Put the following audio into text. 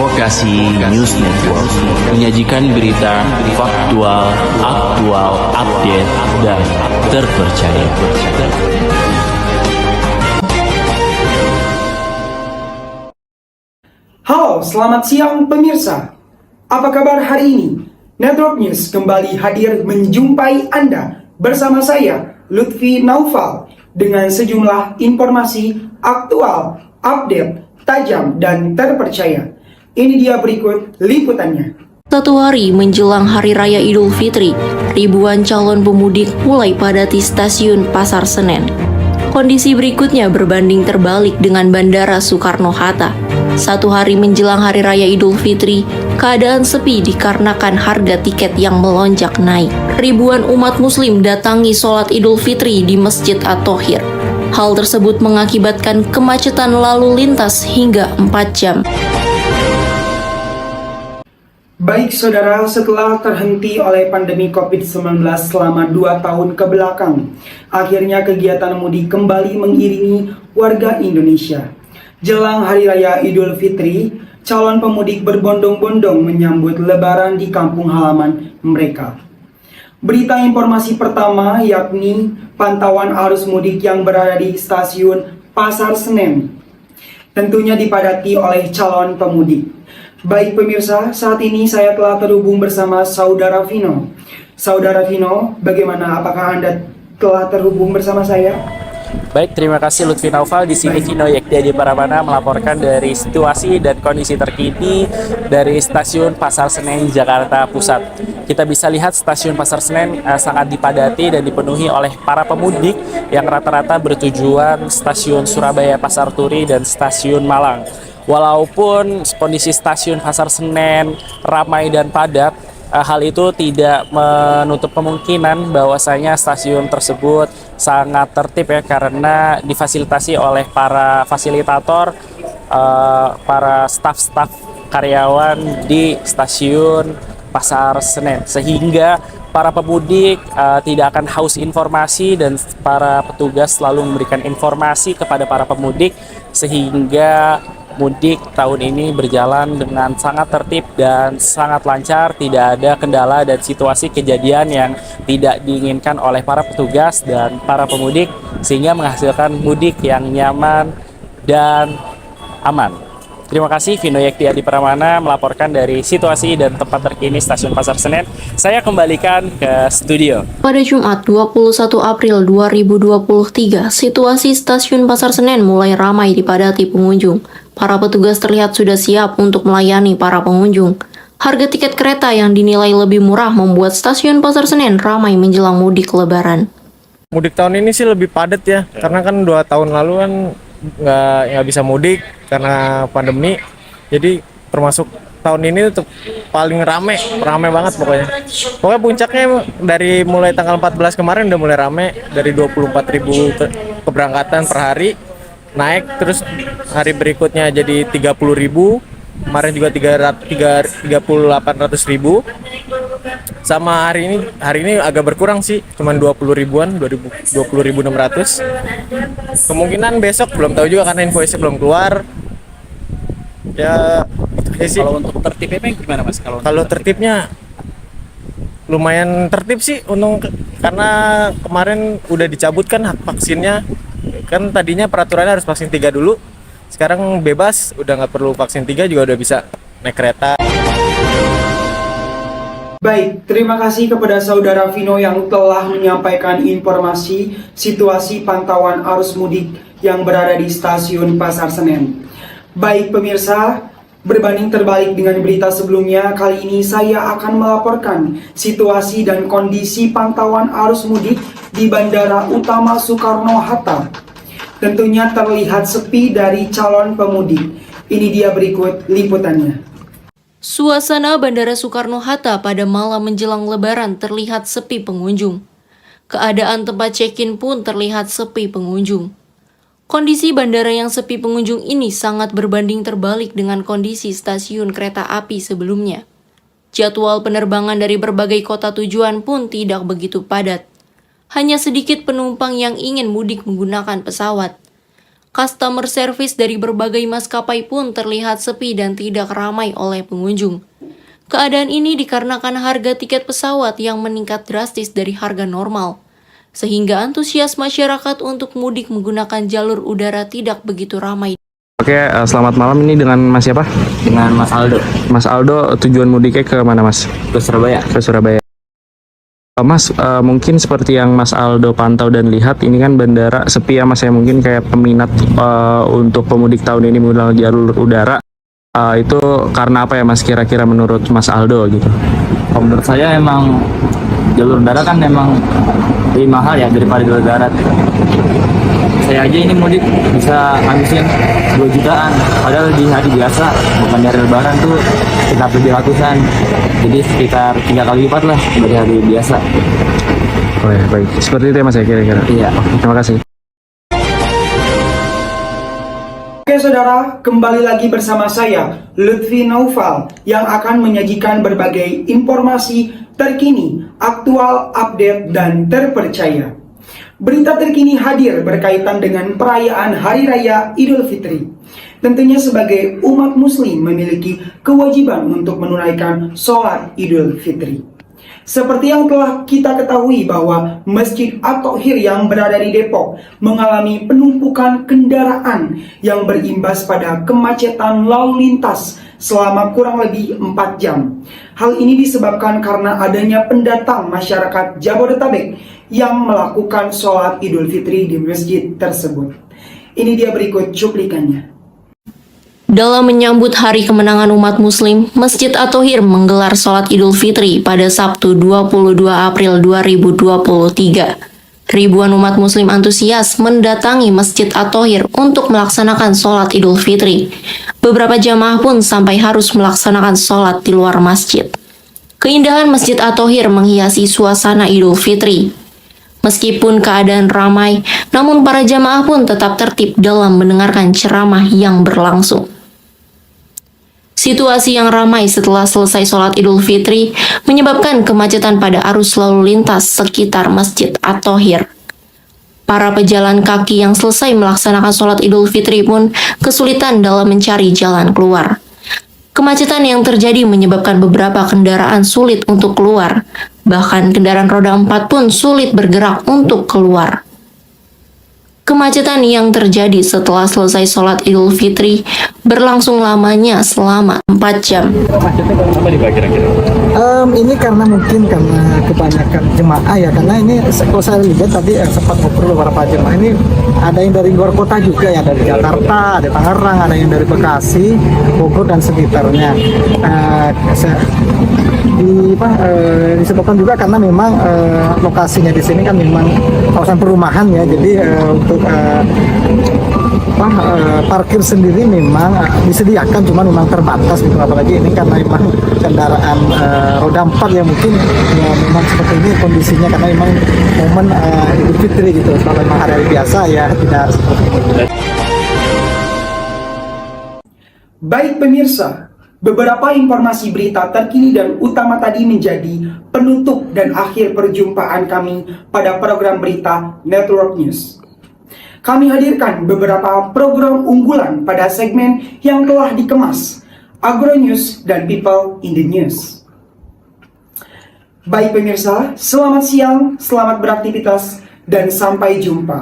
Advokasi News Network menyajikan berita faktual, aktual, update, dan terpercaya. Halo, selamat siang pemirsa. Apa kabar hari ini? Network News kembali hadir menjumpai Anda bersama saya, Lutfi Naufal, dengan sejumlah informasi aktual, update, tajam, dan terpercaya. Ini dia berikut liputannya. 1 hari menjelang Hari Raya Idul Fitri, ribuan calon pemudik mulai padati stasiun Pasar Senen. Kondisi berikutnya berbanding terbalik dengan Bandara Soekarno-Hatta. 1 hari menjelang Hari Raya Idul Fitri, keadaan sepi dikarenakan harga tiket yang melonjak naik. Ribuan umat muslim datangi sholat Idul Fitri di Masjid At-Thohir. Hal tersebut mengakibatkan kemacetan lalu lintas hingga 4 jam. Baik saudara, setelah terhenti oleh pandemi COVID-19 selama 2 tahun ke belakang, akhirnya kegiatan mudik kembali mengiringi warga Indonesia. Jelang Hari Raya Idul Fitri, calon pemudik berbondong-bondong menyambut Lebaran di kampung halaman mereka. Berita informasi pertama yakni pantauan arus mudik yang berada di stasiun Pasar Senen. Tentunya dipadati oleh calon pemudik. Baik pemirsa, saat ini saya telah terhubung bersama Saudara Vino. Saudara Vino, bagaimana? Apakah Anda telah terhubung bersama saya? Baik, terima kasih Lutfi Naufal. Di sini Vino Yekti Adi Paramana melaporkan dari situasi dan kondisi terkini dari stasiun Pasar Senen, Jakarta Pusat. Kita bisa lihat stasiun Pasar Senen sangat dipadati dan dipenuhi oleh para pemudik yang rata-rata bertujuan stasiun Surabaya Pasar Turi dan stasiun Malang. Walaupun kondisi stasiun Pasar Senen ramai dan padat, hal itu tidak menutup kemungkinan bahwasanya stasiun tersebut sangat tertib ya, karena difasilitasi oleh para fasilitator, para staf-staf karyawan di stasiun Pasar Senen, sehingga para pemudik tidak akan haus informasi dan para petugas selalu memberikan informasi kepada para pemudik sehingga mudik tahun ini berjalan dengan sangat tertib dan sangat lancar, tidak ada kendala dan situasi kejadian yang tidak diinginkan oleh para petugas dan para pemudik, sehingga menghasilkan mudik yang nyaman dan aman. Terima kasih, Vino Yekti Adi Pramana melaporkan dari situasi dan tempat terkini Stasiun Pasar Senen. Saya kembalikan ke studio. Pada Jumat 21 April 2023, situasi Stasiun Pasar Senen mulai ramai dipadati pengunjung. Para petugas terlihat sudah siap untuk melayani para pengunjung. Harga tiket kereta yang dinilai lebih murah membuat Stasiun Pasar Senen ramai menjelang mudik Lebaran. Mudik tahun ini sih lebih padat ya, karena kan 2 tahun lalu kan nggak bisa mudik karena pandemi. Jadi termasuk tahun ini tuh paling rame banget pokoknya. Pokoknya puncaknya dari mulai tanggal 14 kemarin udah mulai rame, dari 24.000 keberangkatan per hari, naik terus hari berikutnya jadi 30.000, kemarin juga 38.000. Sama hari ini agak berkurang sih, cuman 20 ribuan, 20.600. Kemungkinan besok belum tahu juga karena invoice-nya belum keluar. Ya, sih. Kalau untuk tertibnya gimana Mas? Kalau tertibnya lumayan tertib sih, karena kemarin udah dicabut kan hak vaksinnya. Kan tadinya peraturannya harus vaksin 3 dulu. Sekarang bebas, udah nggak perlu vaksin 3 juga udah bisa naik kereta. Baik, terima kasih kepada Saudara Vino yang telah menyampaikan informasi situasi pantauan arus mudik yang berada di Stasiun Pasar Senen. Baik pemirsa, berbanding terbalik dengan berita sebelumnya, kali ini saya akan melaporkan situasi dan kondisi pantauan arus mudik di Bandara Utama Soekarno-Hatta. Tentunya terlihat sepi dari calon pemudik. Ini dia berikut liputannya. Suasana Bandara Soekarno-Hatta pada malam menjelang Lebaran terlihat sepi pengunjung. Keadaan tempat check-in pun terlihat sepi pengunjung. Kondisi bandara yang sepi pengunjung ini sangat berbanding terbalik dengan kondisi stasiun kereta api sebelumnya. Jadwal penerbangan dari berbagai kota tujuan pun tidak begitu padat. Hanya sedikit penumpang yang ingin mudik menggunakan pesawat. Customer service dari berbagai maskapai pun terlihat sepi dan tidak ramai oleh pengunjung. Keadaan ini dikarenakan harga tiket pesawat yang meningkat drastis dari harga normal, sehingga antusias masyarakat untuk mudik menggunakan jalur udara tidak begitu ramai. Oke, selamat malam. Ini dengan Mas siapa? Dengan Mas Aldo Mas Aldo, tujuan mudiknya ke mana, Mas? ke Surabaya. Ke Surabaya. Mas, mungkin seperti yang Mas Aldo pantau dan lihat, ini kan bandara sepi ya Mas ya, mungkin kayak peminat untuk pemudik tahun ini menggunakan jalur udara. Itu karena apa ya Mas, kira-kira menurut Mas Aldo gitu? Menurut saya emang jalur udara kan emang lebih mahal ya daripada jalur darat. Saya aja ini mudik bisa habisin 2 jutaan, padahal di hari biasa bukan hari lebaran tuh sekitar 700-an, jadi sekitar 3 kali lipat lah dari hari biasa. Oh ya, baik, seperti itu ya Mas ya kira-kira. Iya. Terima kasih. Oke saudara, kembali lagi bersama saya Lutfi Naufal yang akan menyajikan berbagai informasi terkini, aktual, update, dan terpercaya. Berita terkini hadir berkaitan dengan perayaan Hari Raya Idul Fitri. Tentunya sebagai umat muslim memiliki kewajiban untuk menunaikan sholat Idul Fitri. Seperti yang telah kita ketahui bahwa Masjid At-Thohir yang berada di Depok mengalami penumpukan kendaraan yang berimbas pada kemacetan lalu lintas selama kurang lebih 4 jam. Hal ini disebabkan karena adanya pendatang masyarakat Jabodetabek yang melakukan sholat Idul Fitri di masjid tersebut. Ini dia berikut cuplikannya. Dalam menyambut hari kemenangan umat muslim, Masjid At-Thohir menggelar sholat Idul Fitri pada Sabtu 22 April 2023. Ribuan umat muslim antusias mendatangi Masjid At-Thohir untuk melaksanakan sholat Idul Fitri. Beberapa jamaah pun sampai harus melaksanakan sholat di luar masjid. Keindahan Masjid At-Thohir menghiasi suasana Idul Fitri. Meskipun keadaan ramai, namun para jamaah pun tetap tertib dalam mendengarkan ceramah yang berlangsung. Situasi yang ramai setelah selesai sholat Idul Fitri menyebabkan kemacetan pada arus lalu lintas sekitar Masjid At-Thohir. Para pejalan kaki yang selesai melaksanakan sholat Idul Fitri pun kesulitan dalam mencari jalan keluar. Kemacetan yang terjadi menyebabkan beberapa kendaraan sulit untuk keluar. Bahkan kendaraan roda 4 pun sulit bergerak untuk keluar. Kemacetan yang terjadi setelah selesai sholat Idul Fitri berlangsung lamanya selama 4 jam. Ini karena mungkin karena kebanyakan jemaah ya, karena ini kalau saya lihat tadi sempat ngobrol beberapa jemaah ini ada yang dari luar kota juga ya, dari Jakarta, ada Tangerang, ada yang dari Bekasi, Bogor dan sekitarnya. Disebabkan juga karena memang lokasinya di sini kan memang kawasan perumahan ya, jadi untuk parkir sendiri memang disediakan, cuma memang terbatas gitu, apalagi ini karena memang kendaraan roda 4 yang mungkin ya memang seperti ini kondisinya karena memang momen Idul Fitri gitu. Kalau memang hari biasa ya tidak seperti ini. Baik pemirsa, beberapa informasi berita terkini dan utama tadi menjadi penutup dan akhir perjumpaan kami pada program berita Network News. Kami hadirkan beberapa program unggulan pada segmen yang telah dikemas, Agro News dan People in the News. Baik pemirsa, selamat siang, selamat beraktivitas, dan sampai jumpa.